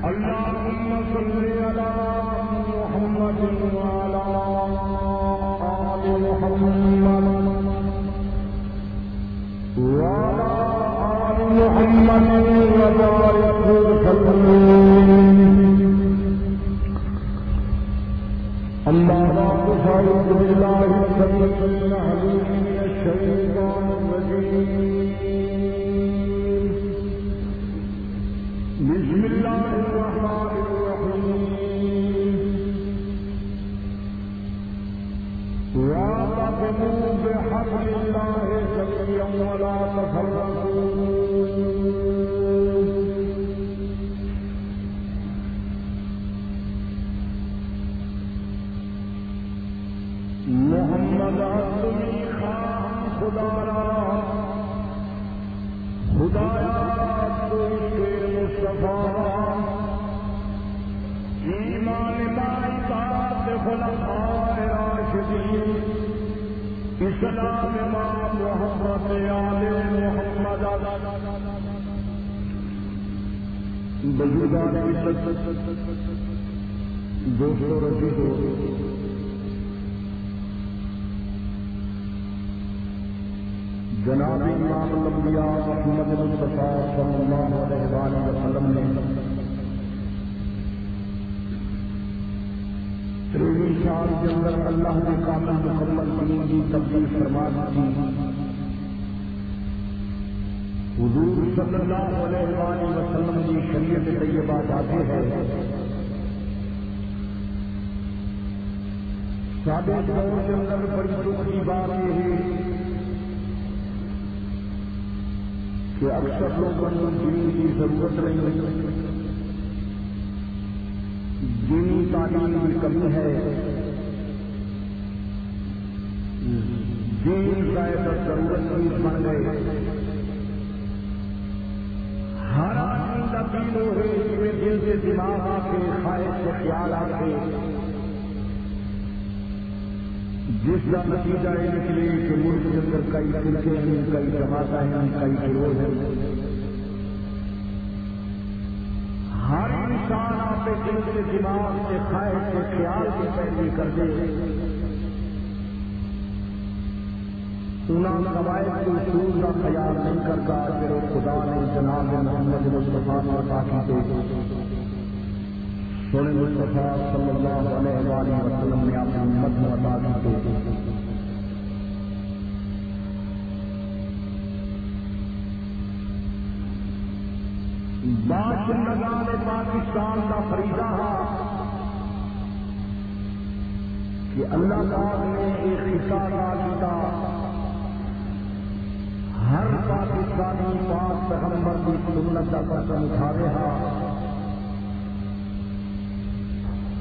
اللهم صل على محمد وعلى آل محمد وعلى آل محمد وبارك وسلم. أما بعد فأعوذ بالله السميع العليم من الشيطان الرجيم. بسم الله الرحمن الرحيم. واعتصموا بحبل الله جميعا ولا تفرقوا. محمد آدمی خان خدایا تو مصطفیٰ ایمان لائی ذات خلفاء راشدین اسلام ما محبت آل محمد بزرگان دوستو رسیدو جناب امام الانبیاء محمد مصطفیٰ صلی اللہ علیہ وآلہ وسلم نے 23 سال کے اندر اللہ نے کامل مکمل دین کی تبدیل فرما دی. حضور صلی اللہ علیہ وآلہ وسلم کی شریعت طیبہ واضح ہے. سادے دور کے اندر بڑی دکھ کی بات یہ ہے کہ اکثر لوگوں کو دین کی ضرورت نہیں، دینی تعلیم کی کمی ہے، دین زائد ضرورت نہیں بن گئے. ہر آدمی کا دین ہو گئے جنہیں دل سے دماغ آ کے خواہش سے خیال آ کے جس کا نتیجہ یہ نکلے کہ ملک کے اندر کئی فرقے ہیں، کئی جماعتیں ہیں، کئی گروہ ہیں. ہر انسان اپنے دل سے دماغ سے خواہش سے خیال کی پیروی کر دے. انہاں قواعد کے اصول کا خیال نہیں کرتا پھر وہ خدا نے جناب محمد مصطفیٰ عطا کی دے. سونے مصطفیٰ صلی اللہ علیہ وآلہ وسلم نے اپنی امت میں عطا کی دے. باشندگان پاکستان کا فریضہ ہے کہ اللہ تعالی نے ایک حصہ ادا کیا. ہر پاکستانی پاک پیغمبر کی سنت کا پرچم اٹھاوے ہا.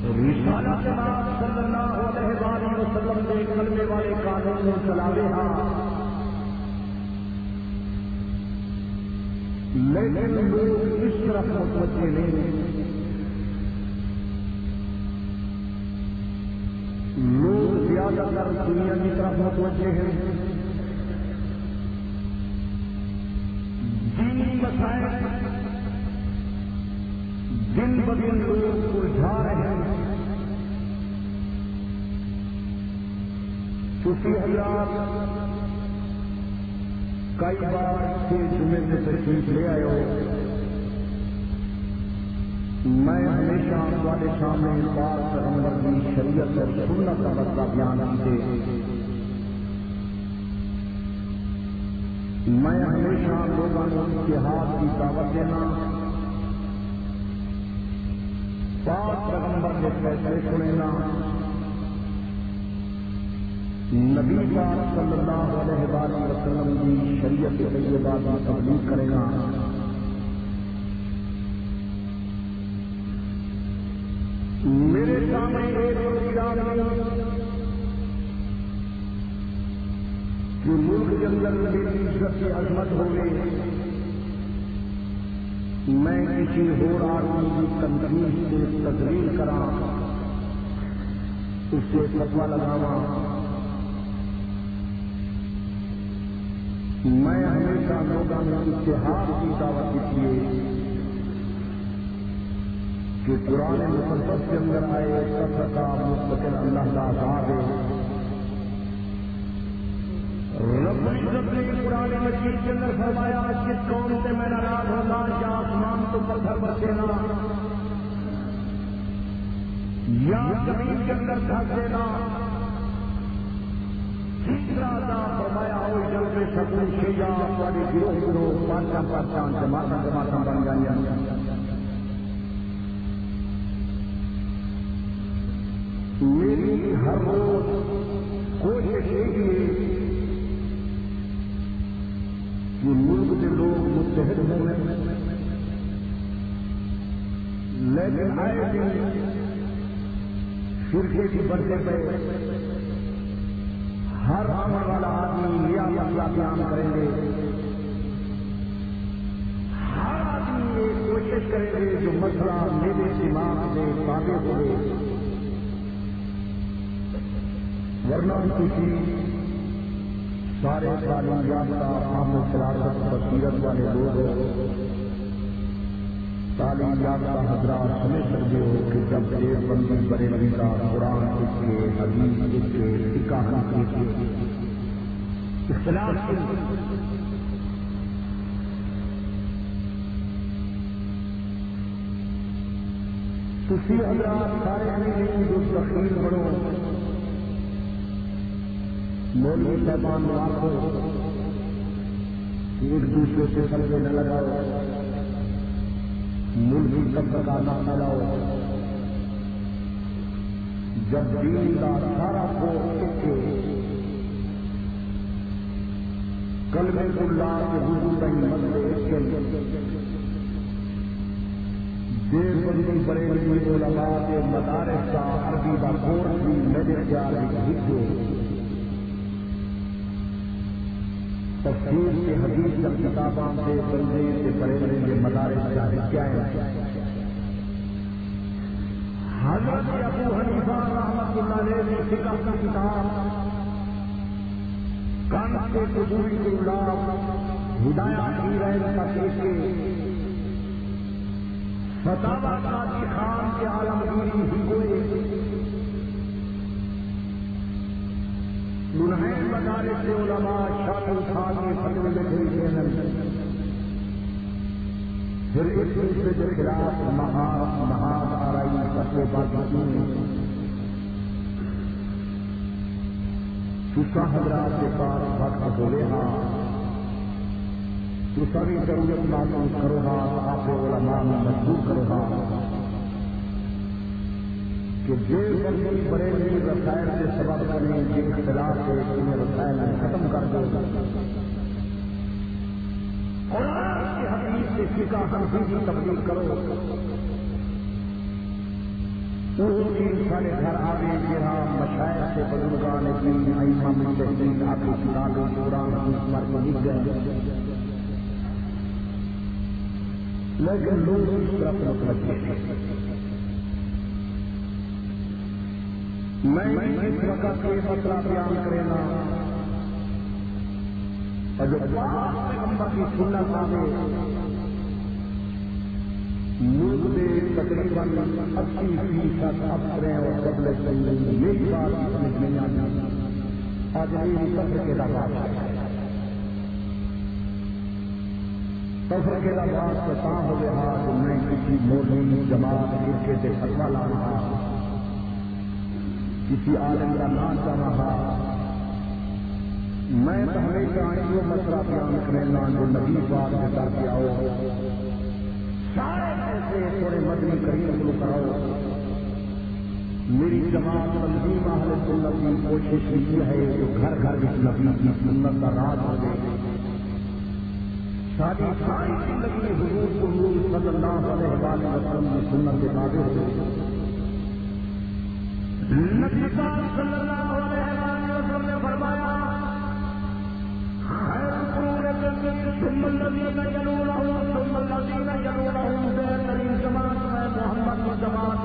رسالت پاک صلی اللہ علیہ وآلہ وسلم نے کلمے والے قانون کو چلاوے ہا. لیکن لوگ اس طرف متوجہ نہیں، لوگ زیادہ تر دنیا کی طرف متوجہ ہیں. دینی مسائل دن بدن لوگ الجھا رہے ہیں. صوفی حضرات کئی بار کے جمعے سے تشریف لے آئے ہو. میں ہمیشہ والے سامنے پاک پیغمبر کی شریعت اور سنت کا مسئلہ بیان کیتے. میں ہمیشہ لوگوں کو اتحاد کی دعوت دینا، پاک پیغمبر کے فیصلے سننا، نبی پاک صلی اللہ علیہ وآلہ وسلم کی شریعت طیبہ کی تبلیغ کرے گا. میرے سامنے ایک کہ ملک کے اندر میری عزت کی عظمت ہو گئی، میں کسی اور آدمی کی تنقید سے تجلیل کرا، اس سے فتویٰ لگاوا. میں ہمیشہ لوگوں میں اتحاد کی دعوت دیتی ہے. کہ قرآن مقدس کے اندر آئے سفر کا مستقل اللہ کا عذاب ہے. رب العزت نے قرآن مجید کے اندر فرمایا جس قوم سے میں ناراض ہوگا یا آسمان تو پتھر برسے نا یا زمین کے اندر دھس دینا. تیسرا عذاب فرمایا ہو جل میں سکون شیا والے گروہ گروہ پانچ جماعت بن جائیں. میری ہر روز کوشش یہی ہے کہ ملک کے لوگ متحد ہوں لیکن آئے دن فرقے کی بڑھتے پہ ہر آنے والا آدمی یہ مسئلہ بیان کریں گے. ہر آدمی یہ کوشش کریں گے جو مسئلہ میرے دماغ سے ثابت ہوئے ورنہ کسی سارے تعلیم یافتہ عام فراست بصیرت والے لوگ تعلیم یافتہ حضرات سمجھ سکتے ہو کہ جب ایک بندی بڑے نبی کا قرآن اس کے حدیث اس کے فقہ حنفی کے اختلاف کسی حضرات سارے نہیں جو تقریر بڑھو مولوی صاحبان آپ ایک دوسرے سے سلگے نہ لگاؤ ملکی سب کا نہ پھیلاؤ. جب دین کا سارا کو کلمے اللہ کے حضور کا مسئلے دیر بندی بڑے علماء کے مدارس کا عربی کا کورس بھی میرے خیال میں تفسیر کے حدیث کی کتابوں سے بندے سے بڑے بڑے مدارس کیا ہے. حضرت ابو حنیفہ رحمۃ اللہ علیہ نے فقہ کی کتاب کان کے قبوری اللہ ہدایات کی رہے کا کے فتاوی قاضی خان کے عالمگیری ہی کوئی انہیں مدارس علماء شامل خان کے فتوے لکھے ہیں. پھر اس دوسرے کے خلاف محاذ آرائی فتوے باقی چوسا حضرات کے پاس وقت بولے ہاں تو سبھی ضرورت محسوس کرو ہاں آپ علماء میں مجبور کرو ہاں کہ جیل بندی بڑے رسائل سے سبب کرنے کے اختلاف سے انہیں رسائل میں ختم کر دو. قرآن کی حدیث سے فقہ حنفی کی تبدیل کرو. اس کی سارے گھر آگے جہاں مشائخ سے بزرگان دین ائمہ مجتہدین آپ کی کتابیں قرآن حدیث پر لکھ گئے لیکن لوگ اس طرف متوجہ میں اس وقت یہ مسئلہ بیان کرے گا اور جو پیغمبر کی سنت آگے ملک میں تقریباً 80% افسریں اور قبل میری بات سمجھ نہیں آتی. آج میری سفر کے لحاظ سفر کے لحاظ سے کہاں ہو گیا تو میں کسی مولوی جماعت فرقے سے فتویٰ لا رہا کسی عالم کا نام کر رہا. میں تو ہمیشہ جو مسئلہ بیان کرنا جو نبی پاک نے کر کے آؤ سارے ایسے تھوڑے مدنی کریم کو کراؤ. میری جماعت تنظیم اہل سنت کی کوشش کی ہے کہ گھر گھر اس نبی کی سنت کا راز ہو جائے. ساری زندگی حضور صلی اللہ علیہ وسلم کی سنت کے تابع ہو جائے. نبی پاک صلی اللہ علیہ وسلم نے فرمایا خیر القرون ثم الذین یلونہم ثم الذین یلونہم بہترین جماعت میں محمد کی جماعت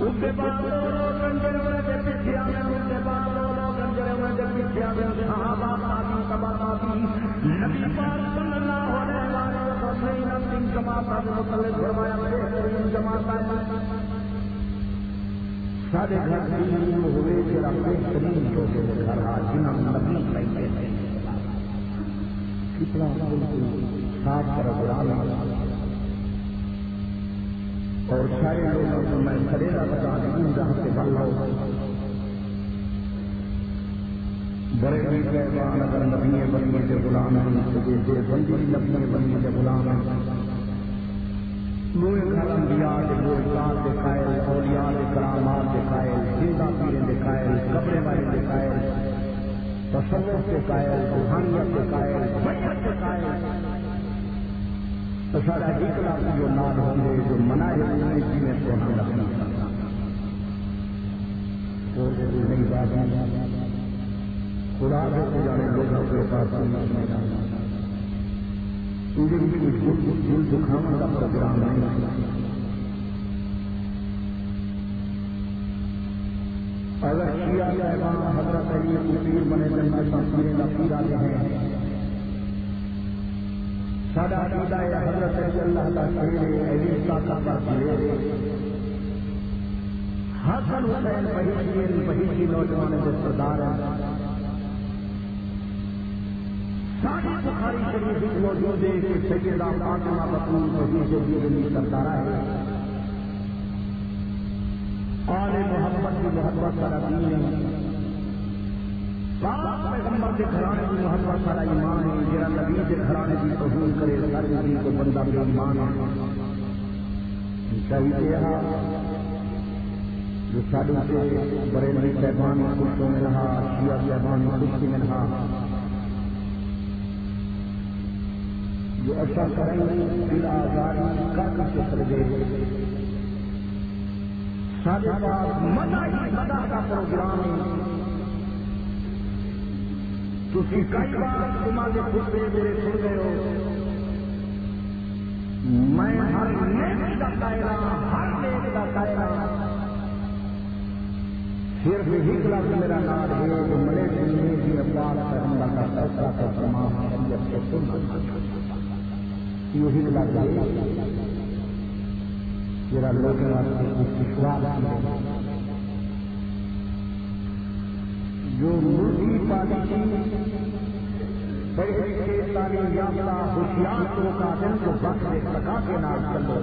اس کے بعد لوگ گنجر ہوئے کے پیچھے آئے اس کے بعد لوگ گنجر ہوئے کے پیچھے آئے صحابہ آدھی تباہ آدھی نبی پاک صلی اللہ علیہ وسلم نے جماعت کا مطلب فرمایا جماعت سارے گھر ہوئے پھر اپنے بہترین چھوٹے گھر جنہوں نے نبی لگتے ہیں کتنا صاف پروگرام اور سارے لوگوں کو میں خریدا بتا دوں جہاں سے بن رہا ہوں بڑے مہمان اگر نبی بننے کے غلام ہیں بندی نبی بننے کے غلام ہیں نوئے کلام دیا کے روزگار کے قائل اولیاء کے کرامات کے قائل زندہ پیریں کے قائل قبرے والے کے قائل تصوف کے قائل روحانیت کے قائل بیعت کے قائل تو سارا اکلا جو نام ہوں گے جو منائے ہوئے جی میں سونا رکھنا نہیں بات خدا سے جانے لوگوں کے پاس دل دکھانے کا پروگرام نہیں اگر شیعہ صاحبان حضرت علی کو پیر بنے جنگل پیر کا پیر آتے ہیں سادہ عقیدہ ہے حضرت علی اللہ کا شیر علی کا شیر حسن حسین بہیشی نوجوان جو سردار ہیں ساری بخاری شریف موجود ہے کہ سیدہ فاطمہ بطول بہیشی سردارہ ہے آل محمد کی محبت سارا دین ہے پاک پیغمبر کے گھرانے کی محبت سارا ایمان ہے جرا نبی کے گھرانے کی قبول کرے ہر نبی کو بندہ بھی ایمان ہے چاہیے جو سالوں سے بڑے نبی صاحبان خوشوں میں رہا شیعہ صاحبان خوشی میں رہا جو ایسا کریں گے دل آزادی کافی سے کر دے سارے پاس مدح کا پروگرام تھی کئی بار تمہارے خطبے میرے سن گئے ہو میں ہر نیک کا دائرہ ہر نیک کا دائرہ صرف ہجلا سے میرا نام ہے جو بڑے دنیا کی افواج پیغمبر کا فیصلہ کا تمام شریعت کو سننا یہ ہجلا میرا لوگ جو مرغی پالیسی بڑے تعلیم یافتہ ہوشیار کا دن کو وقت لگا کے نام چلو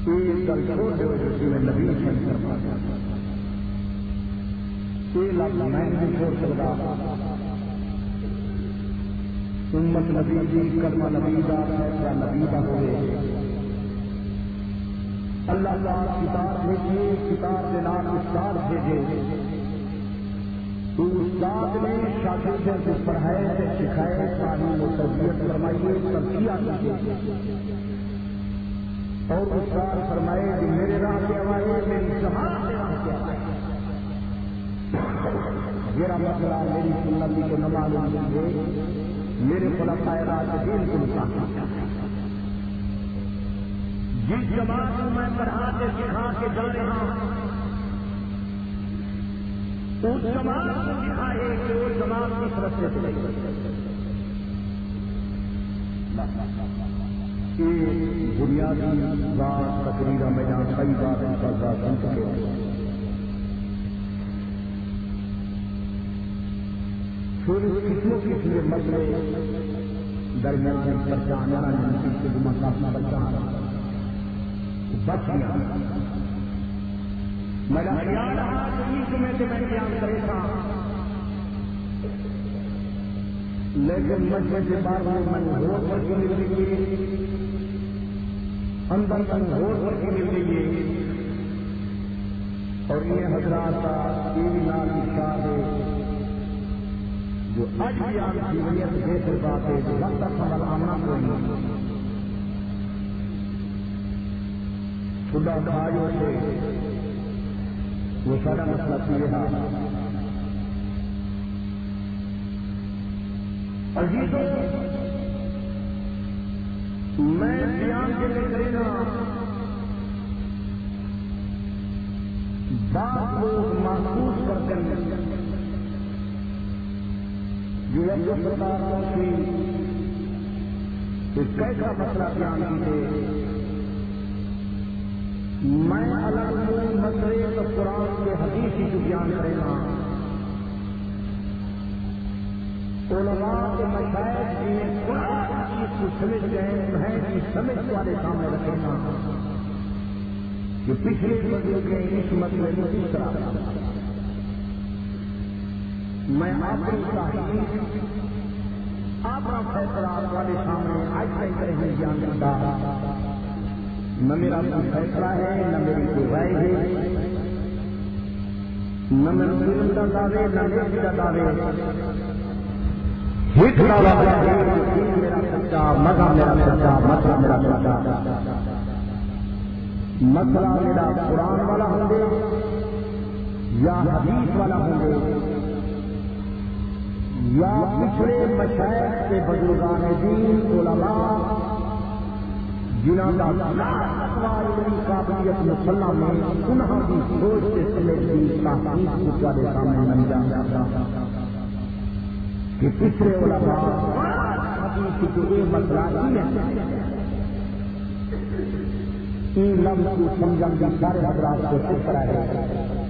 ایک دل چھوڑ دو جو میں نبی شن کروا یہ لفظ میں نہیں چھوڑ سکتا امت نبی جی کلمہ نبی کا فیصلہ نبی کا ہوئے اللہ تعالیٰ کتاب بھیجیے کتاب کے نام استاد بھیجے تو استاد نے شاگردوں کو پڑھائے سے سکھائے تعلیم و تربیت فرمائیے ترقیہ کیجیے اور استاد فرمائے کہ میرے راہ کے حوالے میری جماعت کے راہ کے حوالے میرا مسئلہ میری سنت کو نہ معلوم ہے میرے خلفائے راشدین کو جس جماعت کو میں پڑھا کے سکھا کے جا رہا ہوں اس جماعت کو سکھائے کہ وہ جماعت کی طرف سے بنیادی بات تقریرا میں جہاں کئی بات ان کا سن سکے پھر کتنوں کتنے مسئلے درمیان پرچانا سے مسافہ بچانا بچ گیا میرا خیال رہا میں سے میں بیان کرے تھا لیکن مجھے سے بار بار من روز پر کی مل رہی ہے اندر من روز پر کی مل رہی ہے اور یہ حضرات کا یہ نام ارشاد ہے جو آج بھی آپ کی نیت بہتر بات ہے جو وقت عمل آمنا کوئی خدا بھائیوں سے وہ سارا مسئلہ یہ ہے عزیزوں میں بیان کے لے کرے گا بات لوگ محسوس کرتے ہیں جو سرکاروں کی ایک کیسا مسئلہ بیان کیجیے میں الگ مسئلے تو قرآن کے حدیث ہی جو بیان کرے گا علماء کے مشائخ جنہیں قرآن حدیث کو سمجھ گئے انہیں کی سمجھ والے سامنے رکھے گا کہ پچھلے بزرگ کے اس مسئلے کو کس طرح میں اپنی تحقیق اپنا فیصلہ والے سامنے آج تک نہیں بیان کرتا نہ میرا کوئی فیصلہ ہے نہ میری کوئی رائے ہے نہ میں ظلم کا دعوے نہ نیکی کا دعوے میرا سچا مزہ میرا سچا مسئلہ میرا سچا مسئلہ میرا قرآن والا ہوں گے یا حدیث والا ہوں گے یا پچھلے مشائخ کے بزرگان دین علماء جنہوں کا قابلیت مسلح میں انہوں کی سوچ سے سمجھتی تحقیق اس والے سامنے بن جاتا کہ پچھلے علماء حدیث کے یہ مسئلہ ہی ہے ان لفظ کو سمجھن کی سارے حضرات کو کس طرح ہے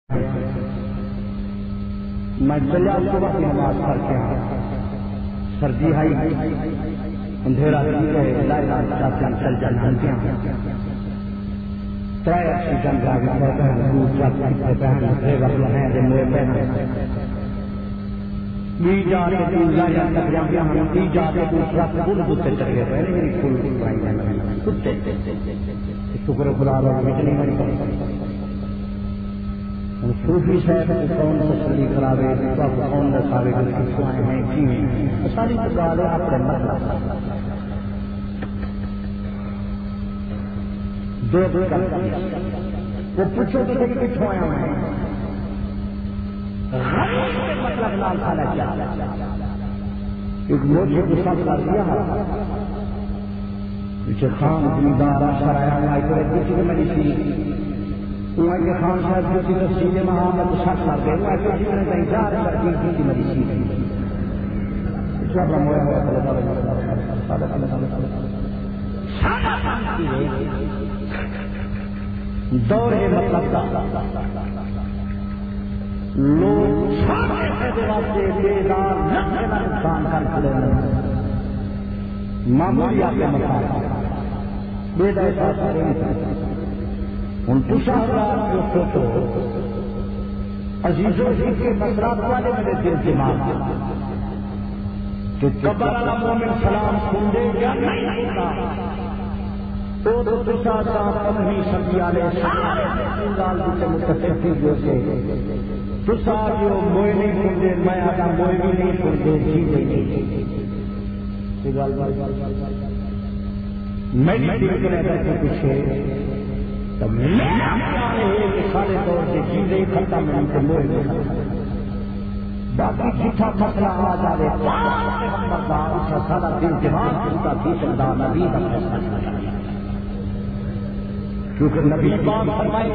میں چلیا صبح کی نماز پڑھ کے سردی آئی اندھیرا چل جانا تر آکسیجن شکر خدا صوفی صاحب کون تسلی کراوے کون دساوے ہیں ساری گال ہے اپنے مطلب وہ پوچھو تو کتوں آیا ہے مطلب لال کھانا کیا ایک موجود کو سب کر دیا پیچھے خان زمیندار اشر آیا ہوا پیچھے میری سی خان صاحب جو تفصیل محمد شک کر گئے دور مطلب لوگ نقصان کر کھڑے معمولی آپ کے مسائل ان تشاہدات جو سوچو عزیزوں کے مسرات والے میرے دل دماغ کہ قبر والا مومن سلام سن دے یا نہیں ہوگا تو تشاہدات اپنی سبھی والے سارے سے متفقی جو سے تشاہ جو موئے نہیں سن دے میں آتا موئے بھی نہیں سن دے جی دے میری دل کے رہتا ہے پیچھے سارے طور سے چیزیں ختم باقی جتنا مسئلہ آ جائے سارا دل دماغ کا بھی سکتا نبی کا کیونکہ نبی پاک فرمائے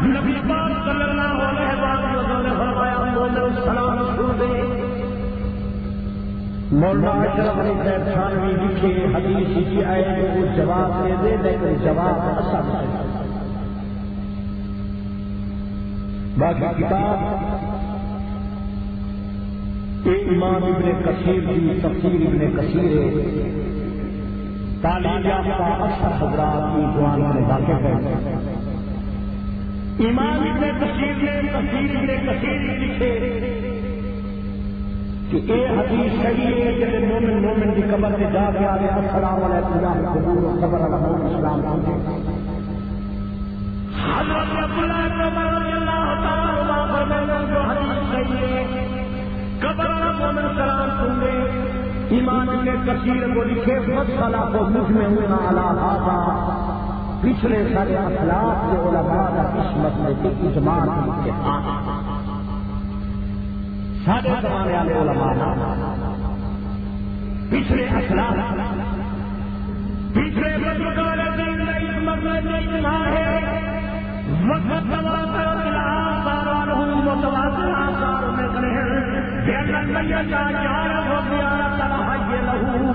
نبی پاک صلی اللہ علیہ وسلم نے فرمایا سلام سن دے مولانا اشرف علی صاحب تھانوی لکھے حدیث کی آئے جو وہ جواب دے دے لیکن جواب اصل ہے باقی کتاب امام ابن کثیر کی تفسیر ابن کثیر تعلیم یافتہ اکثر حضرات کی جوان میں واقع ہے امام ابن کثیر نے تفسیر ابن کثیر لکھے کہ اے حدیث صحیح ہے کہ مومن مومن کی قبر سے جا کے آگے السلام علیکم یا حضور قبر علیہ السلام حضرت عبداللہ بن عمر رضی اللہ تعالیٰ عنہ فرماتے ہیں جو حدیث صحیح ہے قبر علیہ مومن سلام سن دے امام ابن کثیر کو لکھے مسئلہ کو مجمعون علی ھذا پچھلے سارے اخلاق کے علماء کا اس مسئلے کے اجماع کی سارے زمانے والے علماء پچھلے اخلاق پچھلے بزرگان دین کا اس مسئلے میں اجماع ہے وقت تواتر الاثار عنہم متواتر آثار میں کھڑے ہیں بین المیت زیارت و زیارت الحی لہو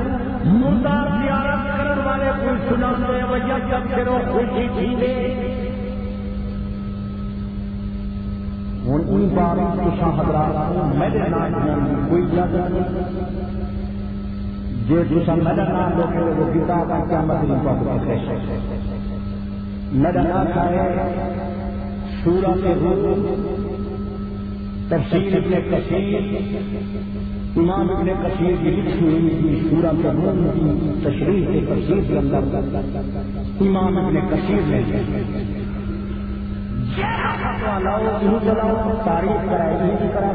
مردار زیارت کرنے والے کو سناتے وجہ جب کرو خوشی تھیلے ان بار تشاہ حضرات میرے نام کوئی اجازت نہیں جو تشاہ میرا نام لوگے وہ کتاب ہے کیا مدنی پاک میرا نام ہے سورۃ الروم تفسیر ابن کثیر امام ابن کثیر کی لکھی ہوئی سورۃ الروم کی تشریح کے تفسیر کے اندر امام ابن کثیر نے تعریف کرائے نہیں کرا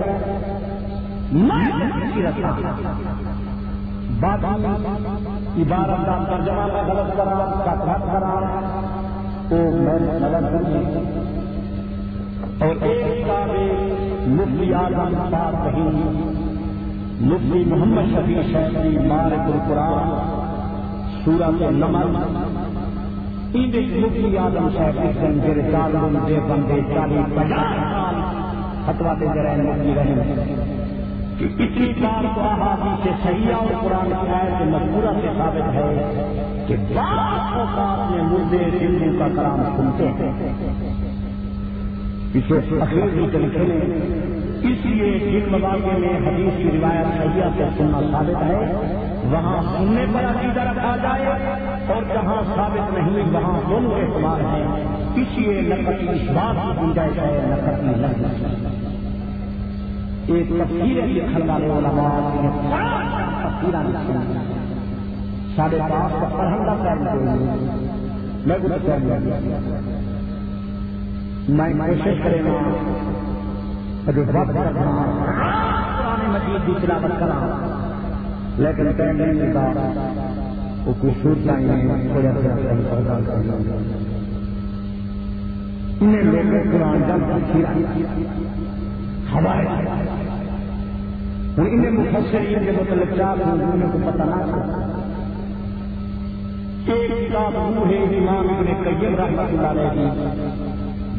بات عبارت کا ترجمہ میں غلط کرا کرا تو میں غلط نہیں اور ایک کتاب مفتی اعظم صاحب کہیں مفتی محمد شفیع صاحب کی مارک القرآن سورۃ النمل مفتی اعظم صاحب اس دن میرے چالوں دے بندے 40-50 سال فتوا دے رہے مفتی رہے کہ اتنی بار تو احادیث صحیحہ اور قرآن کی آیت مذکورہ سے ثابت ہے کہ بعض اوقات میں مردے زندوں کا کلام سنتے ہیں. اسے اخیر کی لکھے نے اس لیے جن مواقع میں حدیث کی روایت صحیحہ سے سننا ثابت ہے وہاں سننے پر عقیدہ رکھا جائے اور جہاں ثابت نہیں وہاں دونوں اعتبار ہیں. اس لیے نقطی وشواس کی گنجائش ہے نقطی لفظ. ایک تفسیریں لکھنے والے علماء تفسیریں لکھیں ساڑھے پاس کا پڑھنا پہنتے ہوئے میں کوشش کرے گا جو وقت رکھنا قرآن مجید کی تلاوت کرا لیکن پہلے نہیں کا وہ کچھ سوچنا ہی نہیں تھوڑا سا انہیں لوگوں قرآن جب ہمارے انہیں مفسرین کے متعلق چار موضوعوں کو پتہ نہ تھا. ایک کتاب وہ ہے امام ابن قیم رحمۃ اللہ علیہ کی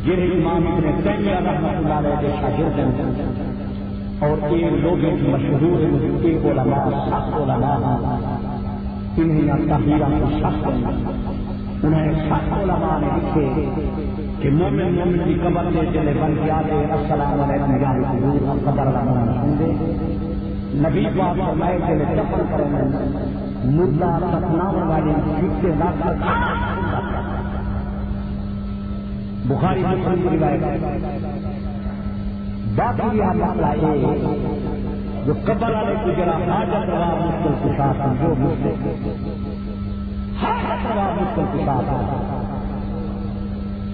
جنہیں امام ابن تیمیہ رحمۃ اللہ علیہ کے شاگرد ہیں اور ایک لوگوں کی مشہور ایک علماء سخت علماء انہیں تحریرہ کو سخت انہیں سخت علماء نے لکھے کہ مومن کی قبر سے چلے بن گیا کہ السلام علیکم یا حضور قبر والا سنتے نبی پاک فرمائے کہ دفن کریں مردہ دفنانے والے جھکتے لاکھ بخاری مسلم کی روایت. باقی یہ مسئلہ یہ جو قبر والے کو ذرا حاجت روا مشکل کشا جو مشکل حاجت روا مشکل کشا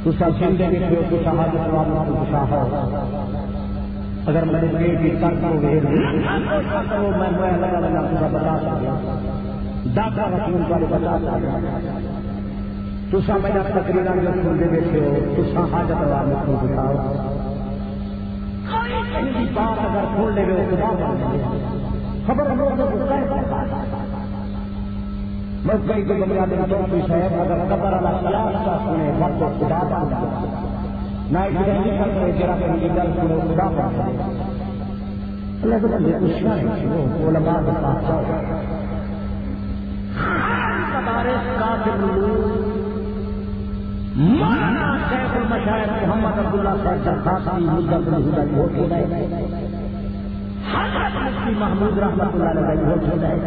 تو سب سمجھیں گے کہ کچھ حاجت روا مشکل کشا ہو اگر میں نے پیٹ کی ترک ہو گئے میں لگا لگا پورا بتا سکتا دادا رسول والے بتا سکتا تو میرا تقریرا جو سنتے بیٹھے ہو تو حاجت روا مشکل کشا ہو بات اگر کھول لے گئے خبر بس گئی تو بنیادی طور پر صاحب اگر قبر اللہ سلام کا سنے وقت خدا پا نہ نہیں کرتے جرا کہ گل سنو خدا پا اللہ کے بندے کچھ نہیں علماء کے پاس جاؤ مدارس کافر مولانا شیخ المشائخ محمد عبداللہ صاحب درخواست مدت الہدی ووٹ ہو جائے حضرت مفتی محمود رحمۃ اللہ علیہ ووٹ ہو جائے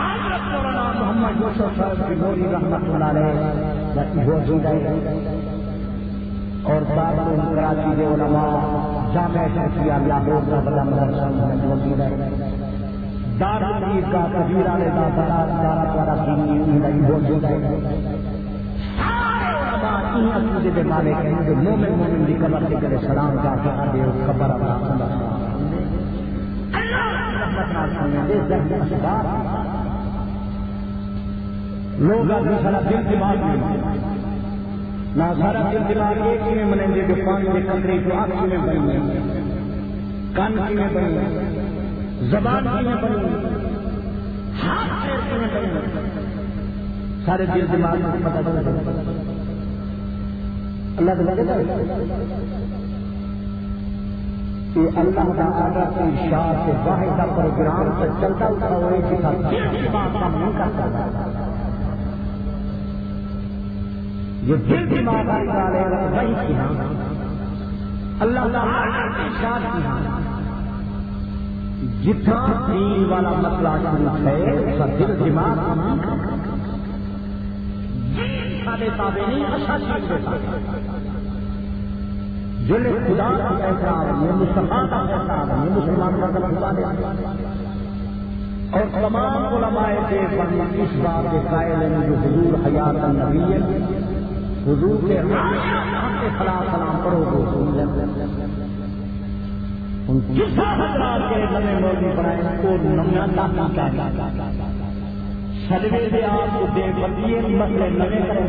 حضرت مولانا محمد یوسف صاحب کی گوری رحمۃ اللہ علیہ ووٹ ہو جائے اور بعد کراچی کے علماء جامع شرعیہ لاہور کا بڑا مدرسہ ووٹ ہو جائے دار الحدیث کا کبیر علیہ کا بڑا دارا پارا دینی ووٹ ہو جائے سارے علماء ان عقیدے کے مالک ہیں جو مومن کی قبر کے کرے سلام کا دے قبر اللہ رحمت نہ دے ذہن اسباب لوگ ابھی سارا دل دماغ میں نہ سارا دل دماغ ایک ہی میں منیں گے کہ پانی میں کمرے جو آنکھ میں بنی ہے کان میں بنی ہے زبان میں بنی ہے ہاتھ میں بنی ہے سارے دل دماغ میں پتہ چلتا اللہ تعالیٰ کہ اللہ تعالیٰ کی اشارت سے واحد کا پروگرام سے چلتا اٹھا ہوئے کے ساتھ بات کام نہیں کرتا یہ دل دماغ والے وہی کی اللہ تعالیٰ کی اشارت کی جتنا دین والا مسئلہ ہے اس کا دل دماغ سارے تابع نہیں اچھا چیز دیتا جل خدا کا احترام یہ مصطفیٰ کا احترام یہ مسلمان کا خدا دے اور تمام علماء دیوبند اس بات کے قائل ہیں جو حضور حیات النبی حضور کے خلاف سلام پڑھو گے جس حضرات کے نئے مولوی بنائے کو نمنا لاتا سلوے سے آپ کو دیوبندی مسئلے نئے کریں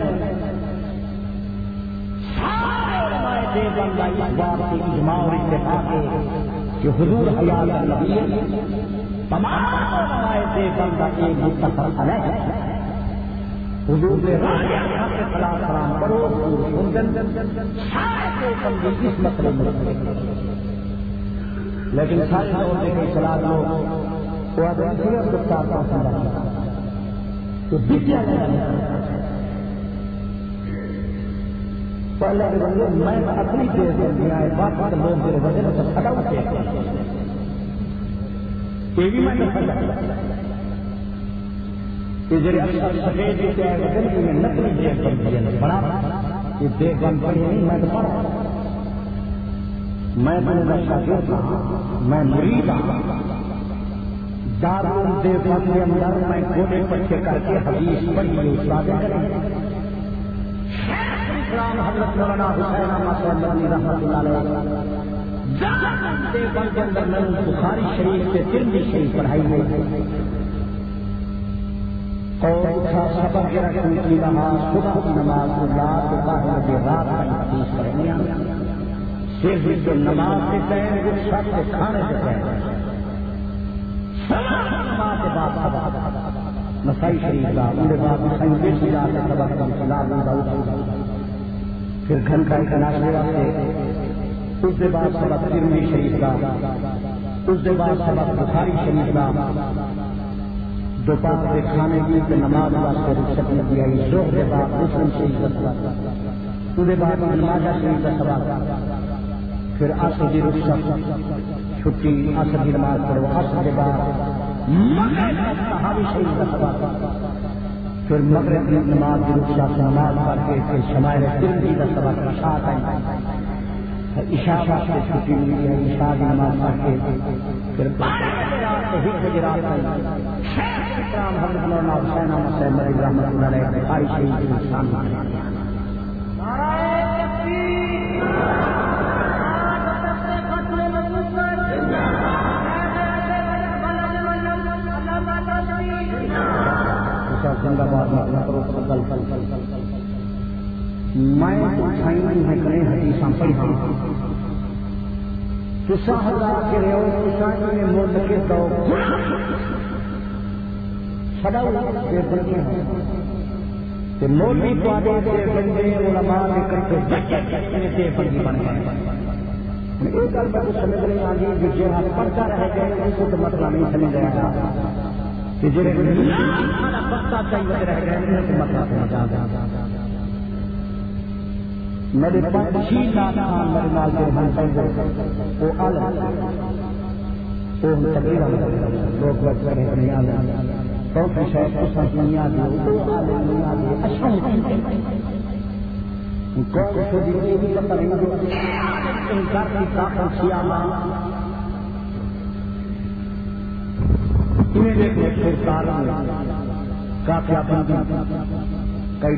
سارے علماء دیوبند اس بات کے اجماع اور اتفاق کہ حضور حیات نبی تمام روایتیں بندہ ایک متفق علیہ حضور نے کے خلاف سلام کرو اس مسئلے میں، لیکن سارے لوگ کے خلاف لوگ وہ تو پہلے میں اپنی دیر دیا ہے بات لوگ میرے وجہ سے کھڑا ہوتے ہیں یہ بھی میں سفید نقلی دیکھ بڑا یہ دیکھ بند پڑی نہیں میں تو پڑھا میں نے شاگرد ہوں میں مرید ہوں دارال دیوبند کے اندر میں گھوڑے پٹھے کر کے حدیث پڑھی استاد حضرت مولانا حسین احمد مدنی رحمۃ اللہ علیہ دیوبند کے اندر میں بخاری شریف سے ترمذی شریف پڑھائی ہوئی اور سبق کے رکھنے کی نماز صبح کی نماز رات کے رات کا حدیث پڑھنے صرف جو نماز سے پہلے وہ سب کے کھانے سے پہلے نماز کے بعد نسائی شریف کا ان کے بعد سبق پھر گھن کا ایک ناشتے واسطے اس کے بعد سبق ترمذی شریف کا اس کے بعد سبق بخاری شریف کا دوپہر کے کھانے کی نماز واسطے رخصت میں دیا ظہر کے بعد مسلم شریف کا سبق اس کے بعد نماز شریف کا سبق پھر عصر کی رخصت چھٹی عصر کی نماز پڑھو عصر کے بعد صحابی شریف کا سبق پھر مغرب کی نماز کی رخصت نماز پڑھ کے پھر شمائل ترمذی کا سبق عشاء کا عشاء سے چھٹی ملی ہے عشاء کی نماز پڑھ کے پھر حضرت مولانا حسین احمد مدنی رحمۃ اللہ علیہ بخاری شریف کی زندہ باد میں حدیث پڑھی تسا حضرات کے رہو نے ملک کے دو سدا مولوی پاڑے کے بندے علماء نے کرتے بندی بن گئے ایک گل میں سمجھ نہیں آ گئی کہ جو پڑھتا رہ گئے اس کو تو مسئلہ نہیں سمجھ رہا تھا کہ جو پتا چاہیے رہ گئے مسئلہ سمجھ آ گیا میرے پاس خان میرے نال کے ہم پہنچے وہ عالم وہ تقریر لوگ بچے نہیں آ گئے تو شاید اس نہیں آ گئی وہ عالم نہیں آ گئی اچھا انکار کی طاقت سیاح انہیں دیکھنے سرکار کافی بندی کئی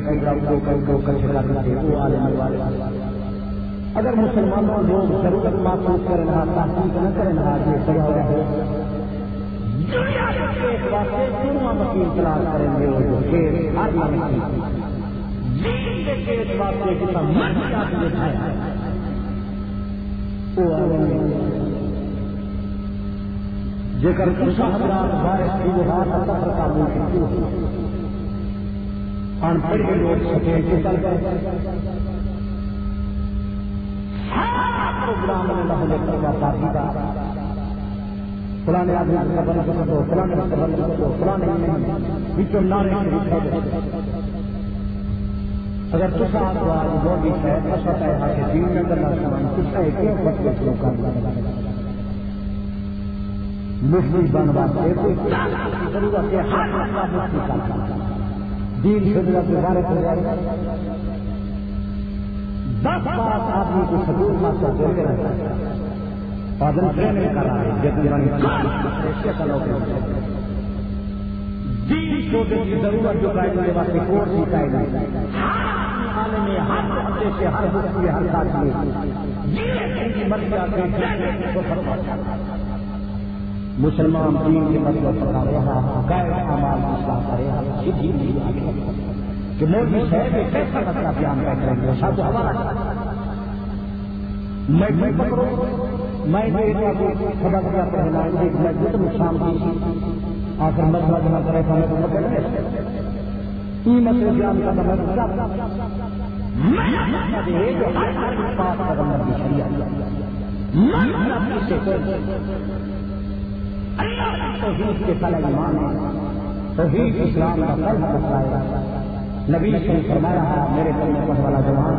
وہ عالم والے اگر مسلمانوں لوگ ضرورت محسوس کریں تحقیق نہ کریں یہ سزا ہے وکیل تلاش کریں گے جیکر حضرات بارش کی بہار کا سفر کا ان پڑھ کے لوگ سکے چل گئے پروگرام فلانے آدمی فلانے فلانے اگر مفتی بن واسطے ضرورت ہے دین خدمت کے بارے میں 10 بات آدمی کو سبور ماسٹر دیتے رہتا ہے پادن ٹریننگ کر رہا ہے دین شعبے کی ضرورت جو کرنے واسطے کورس سکھائے گئے عالم ہر ہفتے سے ہر ہفتے ہر سال میں مسلمان دین کے مطلب پڑھا رہا غیر اعمال کی اصلاح کرے کہ مولوی صاحب کیسا مسئلہ بیان کریں گے سب ہمارا میں پکڑو میں خدا کیا پڑھنا ایک مسجد نقصان کی آخر مسئلہ جمع کرے تھا میں تو مسئلے بیان کا میں پاس قدم کی شریعت توحید کے پہلے ایمان ہے توحید اسلام کا فرض بتایا نبی سے فرمایا ہے میرے دل میں پڑھ والا جوان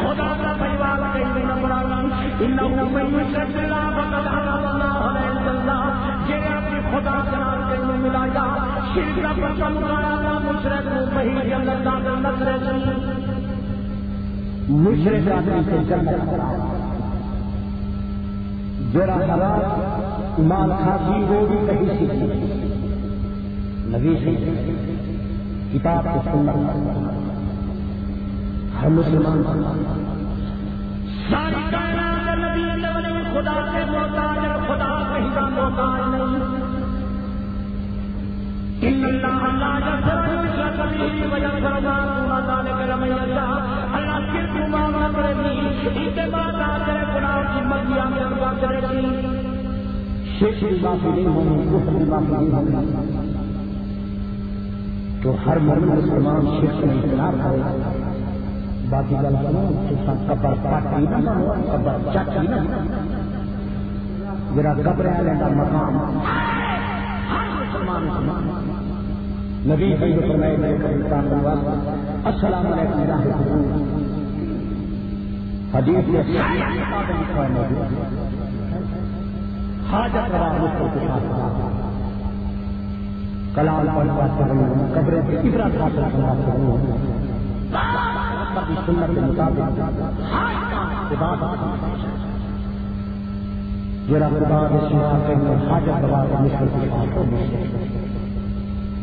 خدا کا پریوار خدا قرار کرنے ملایا شرک کا پرچم اٹھایا مشرک وہی مشرک آدمی سے جنت جرا حرام ایمان کھاتی وہ بھی کہیں سیکھی نبی سے کتاب کو سننا ہر مسلمان ساری کائنات نبی خدا کے محتاج خدا کہیں کا محتاج نہیں ان اللہ لا یغفر یشرک به ویغفر ما دون ذلک لمن یشاء اللہ صرف معاف کرے گی اتباع کرے گناہ کی معافی میں عطا کرے گی شرک کی معافی نہیں ہوگی کفر کی معافی نہیں ہوگی تو ہر مومن مسلمان شرک میں اجتناب کرے باقی گل سنو قبر پاٹی نہ قبر چاٹی نہ جرا قبر والے کا مقام نبی صلی اللہ علیہ وسلم السلام علیکم ورحمۃ اللہ حدیث میں حاجت روا مشکل کے ساتھ کلام قبر کی عبرت حاصل کرنا کی سنت کے مطابق جرا خدا کے سوا کے حاجت روا مشکل کے ساتھ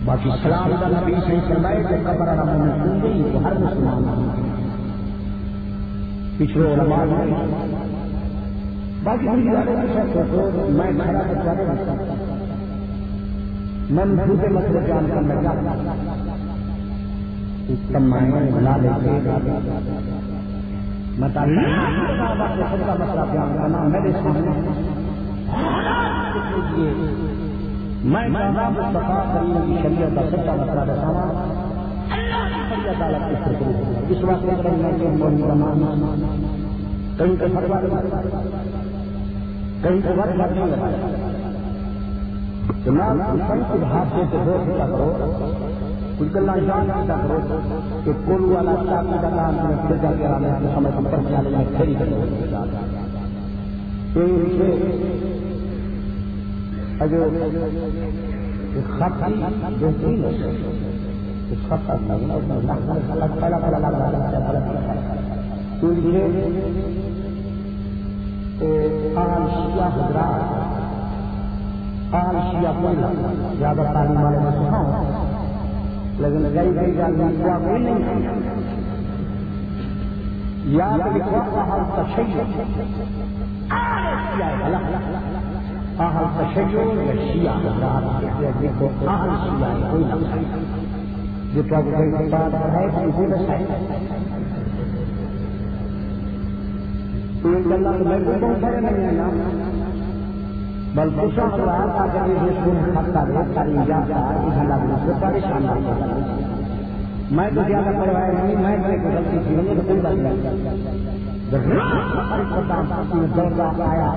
باقی سلام کا نبی صحیح فرمائے کہ قبر والا مومن سن گئی تو ہر مسلمان پچھلے علماء باقی میں کھڑا بچا رہا میں دوسرے مسئلے بیان کرنا چاہتا بنا لیتے میں خود کا مسئلہ بیان کرنا میرے سامنے میں مصطفیٰ کریم کی شریعت کا سچا مسئلہ بتانا اس وقت میں کہیں پہ فتوا کہیں پہ وقت نہیں لگایا جناب حادثے سے دو کیا کرو کچھ گلا جان کیا کرو کہ کول والا چاقو کا کام پھر جا کے آنے کے سمے پر کیا لے کھیل کرو جو خط بہترین ہے اس خط کا پہلا آل شیعہ حضرات آل شیعہ کوئی زیادہ تعلیم والے میں سناؤ لیکن گئی گئی جاننا کوئی نہیں یاد لکھوا آل تشیع آل تشیع یا شیعہ حضرات دیکھو آل شیعہ کوئی لفظ جو تو کوئی بات ہے کوئی بتائے میں بہت سارے نہیں ہیں نا بل دوسرا حضرات آگے یہ خطہ ہے تعلیم یافتہ سے پریشان میں تو زیادہ پڑھوایا نہیں میں کوئی غلطی کی نہیں تو کوئی بات نہیں جب آیا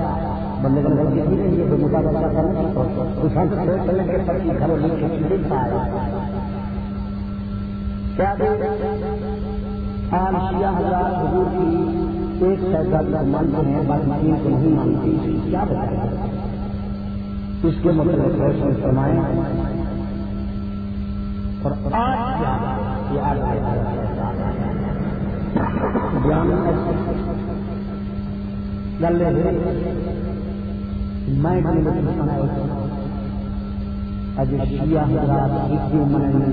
بندے کو غلطی کی نہیں یہ مطابقہ کرنا چلنے کے پر گھروں میں پایا کیا آل شیعہ حضرات حضور کی ایک شہزاد مانتے ہیں باقی تین کو نہیں مانتی کیا بتایا اس کے مطلب روشن فرمائیں اور آج کیا میں اجے شیعہ حضرات کیوں منائیں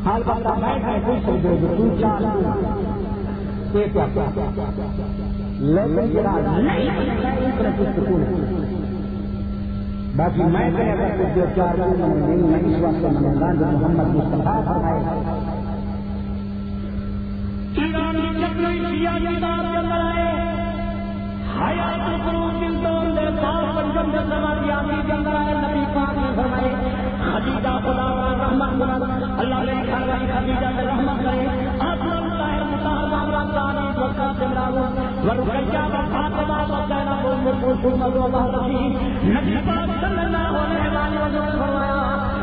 حال بتا میں کوئی سمجھو جو تو چار ایک لیکن جڑا نہیں اس طرح کی سکون ہے باقی میں کہہ اگر کچھ جو چار نہیں میں اس وقت منگا جو محمد مصطفیٰ فرمائے ایرانی چکری شیعہ کتاب کے اندر آئے حیات القلوب دل دے پاک پنجم کے سماریاتی کے اندر آئے نبی پاک نے فرمائے خدیجہ خدا رحمت کرے اللہ نے فرمایا خدیجہ سے رحمت کرے اصل طاہر مطہر معاملہ ثانی وقت جمراو ورقیہ فاطمہ وغیرہ محمد و رسول نبی پاک صلی اللہ علیہ وسلم نے فرمایا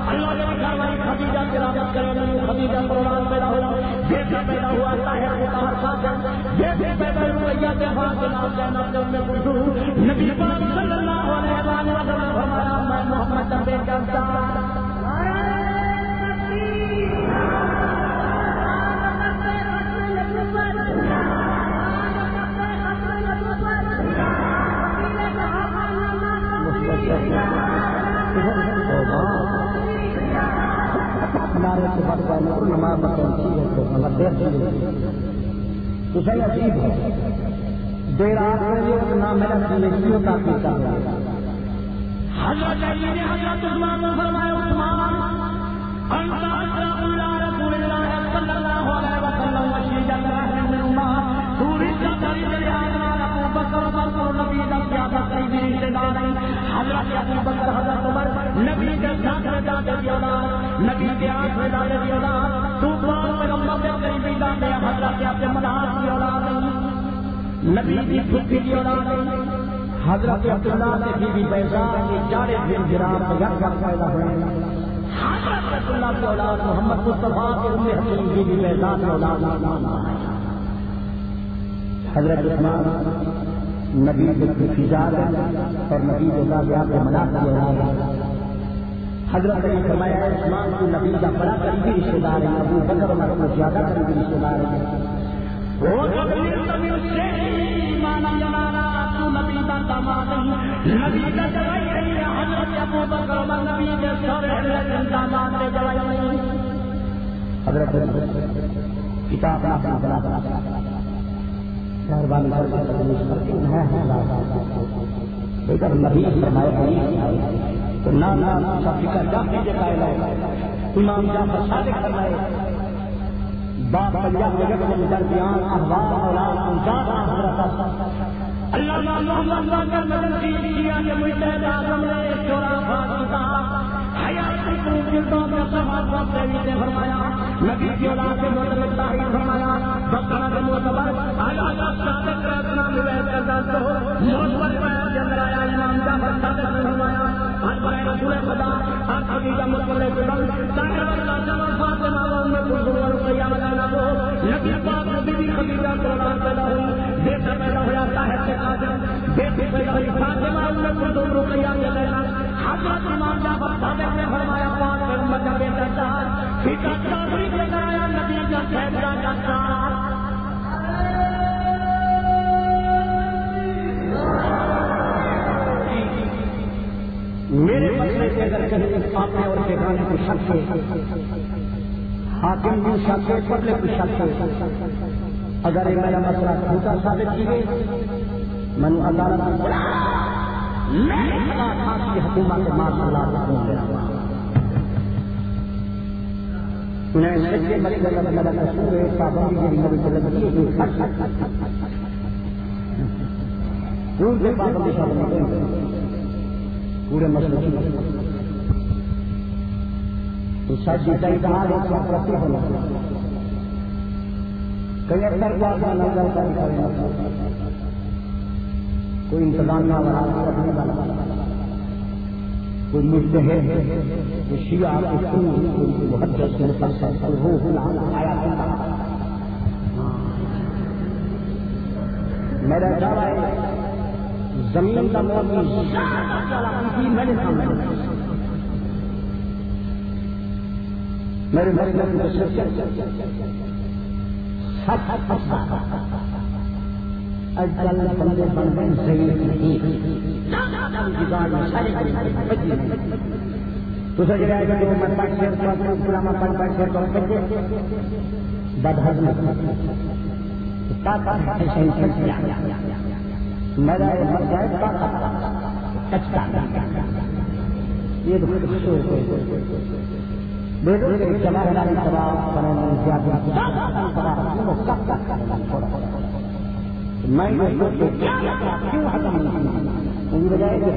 اللہ نے فرمایا خدیجہ کی رحمت کرے خدیجہ قربان پیدا ہوا بیٹا پیدا ہوا طاہر مطہر فاطمہ بیٹے پیدا ہوئے کے فاطمہ زینب میں پوچھو نبی پاک صلی اللہ علیہ وسلم نے فرمایا میں محمد کا بیٹا ہوں نماز تو صحیح عجیب ہے دیر رات میں نہ میرا سلیکشن کا کر رہا ہے حضرت علی نے حضرت عثمان کو فرمایا عثمان انت اسرع الى رسول اللہ صلی اللہ علیہ وسلم وشیدہ رحمہ سوری چتری دریا ابو بکر بکر نبی کا زیادہ قریبی رشتے دار ہیں حضرت ابو بکر حضرت عمر نبی کے ساتھ میں جاتے دی اولاد نبی کے آنکھ میں جاتے دی اولاد تو پاک پیغمبر کے قریبی جاتے ہیں حضرت ابن مناظر کی اولاد ہیں نبی کی پھوپھی کی اولاد ہیں حضرت عبداللہ سے بی بی بیضاء کے چارے دن جراب یک یک پیدا ہوئے حضرت عبداللہ کی اولاد محمد مصطفیٰ کے ام حکیم بی بی بیضاء کی اولاد حضرت عثمان نبی کی فضاد اور نبی کے زاویہ کے مناظر کی اولاد حضرت نے فرمایا عثمان کو نبی کا بڑا قریبی رشتہ دار ہے ابو بکر عمر کو زیادہ قریبی رشتہ دار ہے وہ نبی کا داماد نبی کا جوائی ہے حضرت ابو بکر عمر نبی کے سارے داماد کے جوائی نہیں حضرت کتاب اپنا بڑا بڑا مہربانی کر نبی فرمایا تو نام فکر جاتے جائے امام جعفر صادق فرمائے باپ پنجاب کے درمیان احوال اولاد انجاد حضرت علامہ محمد باقر مدنی شیعہ کے مجتہد اعظم نے شرافہ کتاب حیات القلوب جلدوں میں صحابہ سے فرمایا نبی کی اولاد کے متعلق تحریر فرمایا بقرہ کے معتبر اعلیٰ صادق کا نام روایت کرتا تو معتبر بیان کے اندر آیا امام جعفر صادق نے فرمایا اکبر رسول خدا آپ خدیجہ مطلب کے طاہر فاطمہ فاطمہ ام کلثوم رقیہ وغیرہ کو نبی پاک بی بی خدیجہ کی اولاد پیدا ہوئی بیٹا پیدا ہوا طاہر سے بیٹی پیدا ہوئی فاطمہ ام کلثوم رقیہ وغیرہ حضرت امام جعفر صادق نے فرمایا پاک پیغمبر کا بیٹا چار فکر چودھری کے آیا نبی کا صحابہ کا چار میرے مسئلے سے اگر کہیں آپ نے اور ٹھکانے کو شک ہے حاکم بھی شک ہے پڑھنے کو شک ہے اگر یہ میرا مسئلہ جھوٹا ثابت کی گئی میں نے عدالت میں بولا میں خاص کی حکومت کے ماں اللہ کو دے رہا ہوں انہیں سچے مسئلے کا میرا قصور ہے پابندی کی میری غلطی کیوں سے پابندی شامل پورے مسئلے تو سچ صحیح کہا ایک ساتھ رکھتے ہونا کئی اکثر کو آپ نظر کا دکھانا کوئی انتظامیہ والا رکھنے والا کوئی مجتہد کوئی شیعہ کوئی محدث کوئی مفسر کوئی روح العالم آیا کرتا میرا دعویٰ ہے زمین کا موضوع میں نے سامنے میرے بندے بن تو سج رہا ہے کہ میں پانچ شیر اسلام پانچ شیر کرتے بدہضم میرا مر جائے یہ بجائے کہ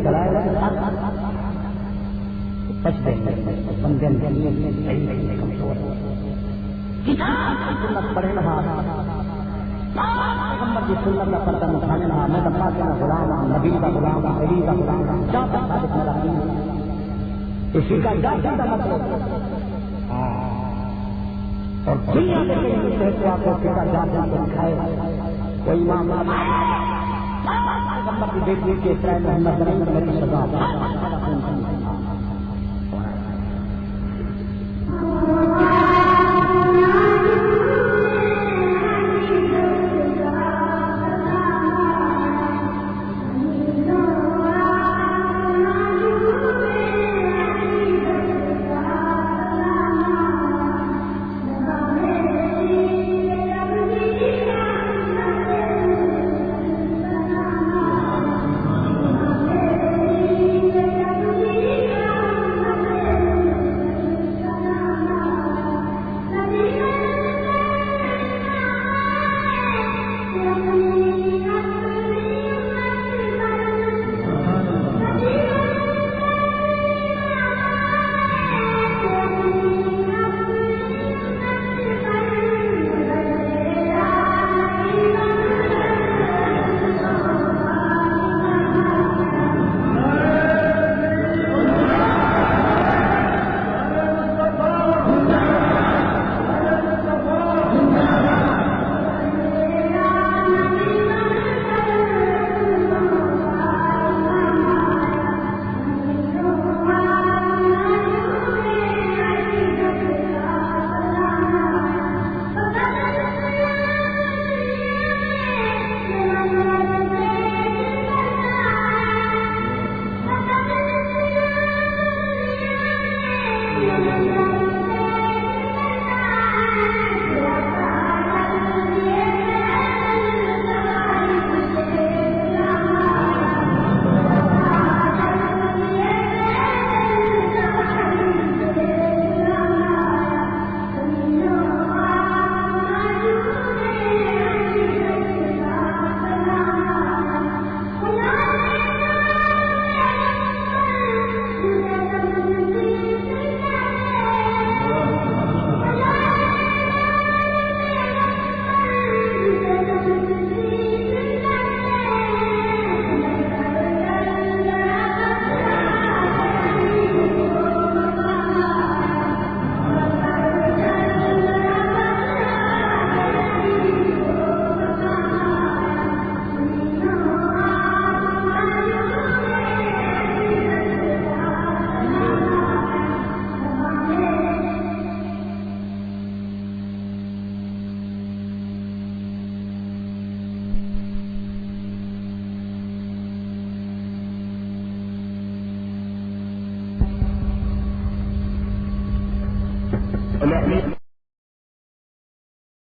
پڑھے رہا پیغمبر کی سنت کا پردہ اٹھانے رہا میں دفاع کا غلام ہوں نبی کا غلام ہوں علی کا غلام ہوں کیا ثابت میرا دین اسی کا جاتا مطلب اور دنیا میں کہیں کو آپ کو فکر جاتا کو دکھائے کوئی امام پیغمبر کی بیٹی کے اسرائیل محمد بن میری سزا